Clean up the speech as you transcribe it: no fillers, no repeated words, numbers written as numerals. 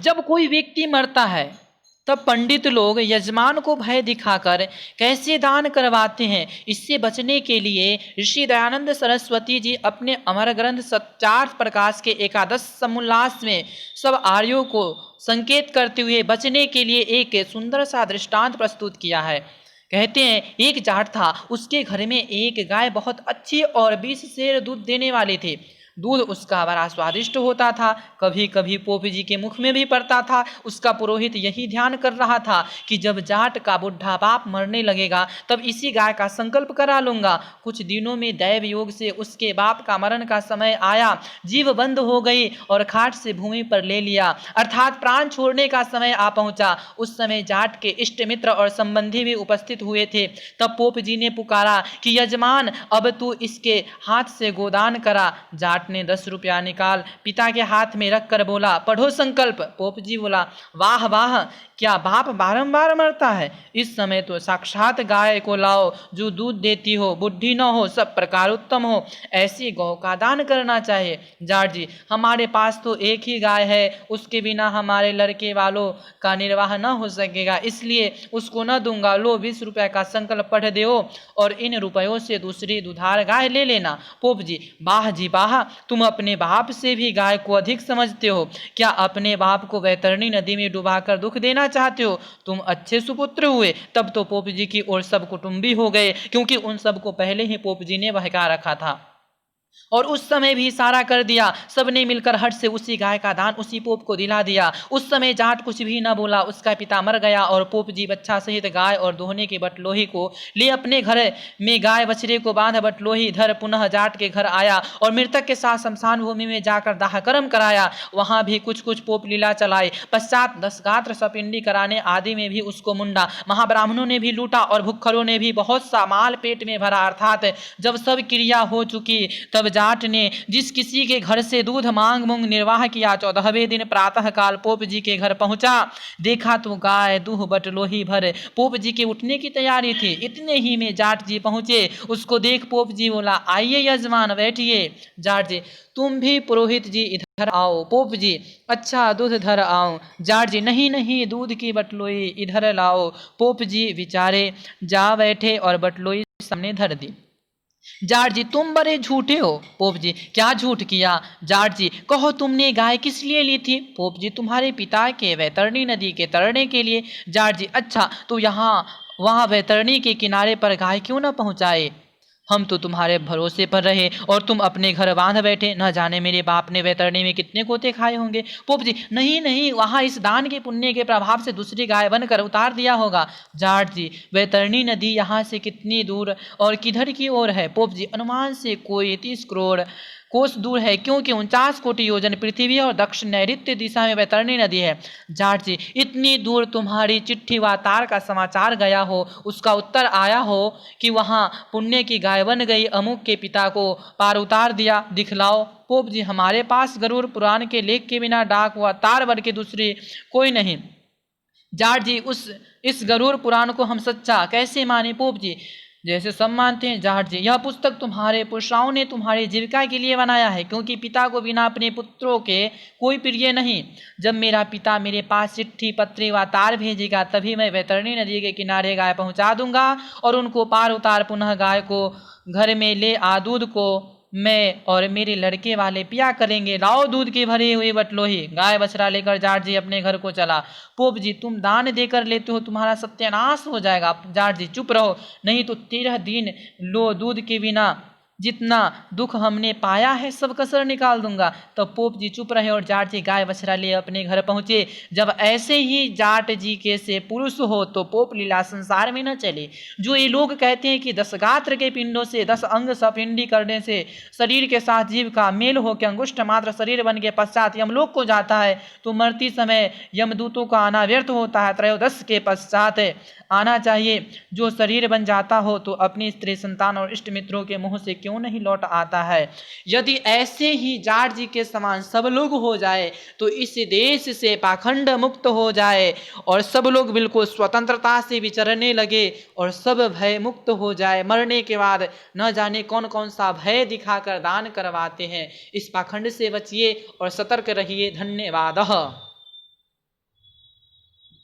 जब कोई व्यक्ति मरता है तब पंडित लोग यजमान को भय दिखाकर कैसे दान करवाते हैं। इससे बचने के लिए ऋषि दयानंद सरस्वती जी अपने अमर ग्रंथ सत्यार्थ प्रकाश के एकादश समोल्लास में सब आर्यों को संकेत करते हुए बचने के लिए एक सुंदर सा दृष्टांत प्रस्तुत किया है। कहते हैं, एक जाट था, उसके घर में एक गाय बहुत अच्छी और 20 सेर दूध देने वाली थी। दूध उसका बड़ा स्वादिष्ट होता था, कभी कभी पोप जी के मुख में भी पड़ता था। उसका पुरोहित यही ध्यान कर रहा था कि जब जाट का बुढ़ा बाप मरने लगेगा तब इसी गाय का संकल्प करा लूंगा। कुछ दिनों में दैव योग से उसके बाप का मरण का समय आया, जीव बंद हो गई और खाट से भूमि पर ले लिया, अर्थात प्राण छोड़ने का समय आ पहुंचा। उस समय जाट के इष्ट मित्र और संबंधी भी उपस्थित हुए थे। तब पोप जी ने पुकारा कि यजमान, अब तू इसके हाथ से गोदान करा। जाट ने 10 रुपया निकाल पिता के हाथ में रख कर बोला, पढ़ो संकल्प। पोप जी बोला, वाह वाह, क्या बाप बारंबार मरता है। इस समय तो साक्षात गाय को लाओ जो दूध देती हो, बुद्धि न हो, सब प्रकार उत्तम हो, ऐसी गौ का दान करना चाहिए। जाट जी, हमारे पास तो एक ही गाय है, उसके बिना हमारे लड़के वालों का निर्वाह न हो सकेगा, इसलिए उसको न दूंगा। लो 20 रुपए का संकल्प पढ़ दो और इन रुपयों से दूसरी दुधार गाय ले लेना। पोप जी, वाह जी वाह, तुम अपने बाप से भी गाय को अधिक समझते हो। क्या अपने बाप को वैतरणी नदी में डुबाकर दुख देना चाहते हो? तुम अच्छे सुपुत्र हुए। तब तो पोप जी की ओर सब कुटुंबी हो गए, क्योंकि उन सबको पहले ही पोप जी ने बहका रखा था और उस समय भी इशारा कर दिया। सबने मिलकर हट से उसी गाय का दान उसी पोप को दिला दिया। उस समय जाट कुछ भी न बोला, उसका पिता मर गया और पोप जी बच्चा सहित गाय और दोहने की बटलोही को ले अपने घर में गाय बछड़े को बांध बटलोही धर पुनः जाट के घर आया और मृतक के साथ शमशान भूमि में जाकर दाह कर्म कराया। वहां भी कुछ कुछ पोप लीला चलाई। पश्चात 10 गात्र सपिंडी कराने आदि में भी उसको मुंडा। महाब्राह्मणों ने भी लूटा और भुक्खरों ने भी बहुत सा माल पेट में भरा। अर्थात जब सब क्रिया हो चुकी तब जाट ने जिस किसी के घर से दूध मांग मूंग निर्वाह किया, 14वें दिन प्रातः काल पोप जी के घर पहुंचा। देखा तो गाय दूह बटलोही भर पोप जी के उठने की तैयारी थी। इतने ही में जाट जी पहुंचे। उसको देख पोप जी बोला, आइए यजमान बैठिए। जाट जी, तुम भी पुरोहित जी इधर आओ। पोप जी, अच्छा दूध धर आओ। जाट जी, नहीं नहीं, दूध की बटलोई इधर लाओ। पोप जी विचारे, जा बैठे और बटलोई सामने धर दी। जाट जी, तुम बड़े झूठे हो। पोप जी, क्या झूठ किया? जाट जी, कहो तुमने गाय किस लिए ली थी? पोप जी, तुम्हारे पिता के वैतरणी नदी के तरने के लिए। जाट जी, अच्छा, तो वहां वैतरणी के किनारे पर गाय क्यों न पहुंचाए? हम तो तुम्हारे भरोसे पर रहे और तुम अपने घर बांध बैठे। न जाने मेरे बाप ने वैतरणी में कितने कोते खाए होंगे। पोप जी, नहीं नहीं, वहां इस दान के पुण्य के प्रभाव से दूसरी गाय बनकर उतार दिया होगा। जाट जी, वैतरणी नदी यहाँ से कितनी दूर और किधर की ओर है? पोप जी, अनुमान से कोई 30 करोड़ कोस दूर है, क्योंकि 49 कोटि योजन पृथ्वी और दक्षिण नैऋत्य दिशा में वैतरणी नदी है। जाट जी, इतनी दूर तुम्हारी चिट्ठी व तार का समाचार गया हो, उसका उत्तर आया हो कि वहां पुण्य की गाय बन गई, अमुक के पिता को पार उतार दिया, दिखलाओ। पोप जी, हमारे पास गरुड़ पुराण के लेख के बिना डाक व तार बन के दूसरी कोई नहीं। जाट जी, इस गरुड़ पुराण को हम सच्चा कैसे माने? पोप जी, जैसे सब मानते हैं। जाट जी, यह पुस्तक तुम्हारे पुरुषाओं ने तुम्हारी जीविका के लिए बनाया है, क्योंकि पिता को बिना अपने पुत्रों के कोई प्रिय नहीं। जब मेरा पिता मेरे पास चिट्ठी पत्री व तार भेजेगा तभी मैं वैतरणी नदी के किनारे गाय पहुंचा दूंगा और उनको पार उतार पुनः गाय को घर में ले आ दूध को मैं और मेरे लड़के वाले पिया करेंगे। लाओ दूध की भरी हुई बटलोही। गाय बछड़ा लेकर जाट जी अपने घर को चला। पोप जी, तुम दान देकर लेते हो, तुम्हारा सत्यानाश हो जाएगा। जाट जी, चुप रहो, नहीं तो 13 दिन लो दूध के बिना जितना दुख हमने पाया है सब कसर निकाल दूंगा। तो पोप जी चुप रहे और जाट जी गाय बछड़ा लिए अपने घर पहुंचे। जब ऐसे ही जाट जी के से पुरुष हो तो पोप लीला संसार में न चले। जो ये लोग कहते हैं कि 10 गात्र के पिंडों से 10 अंग सपिंडी करने से शरीर के साथ जीव का मेल हो के अंगुष्ठ मात्र शरीर बन के पश्चात यमलोक को जाता है, तो मरती समय यमदूतों का आना व्यर्थ होता है। त्रयोदश के पश्चात आना चाहिए। जो शरीर बन जाता हो तो अपनी स्त्री संतान और इष्ट मित्रों के मुंह से क्यों नहीं लौट आता है? यदि ऐसे ही जाट जी के समान सब लोग हो जाए तो इस देश से पाखंड मुक्त हो जाए और सब लोग बिल्कुल स्वतंत्रता से विचरने लगे और सब भय मुक्त हो जाए। मरने के बाद न जाने कौन कौन सा भय दिखाकर दान करवाते हैं। इस पाखंड से बचिए और सतर्क रहिए। धन्यवाद।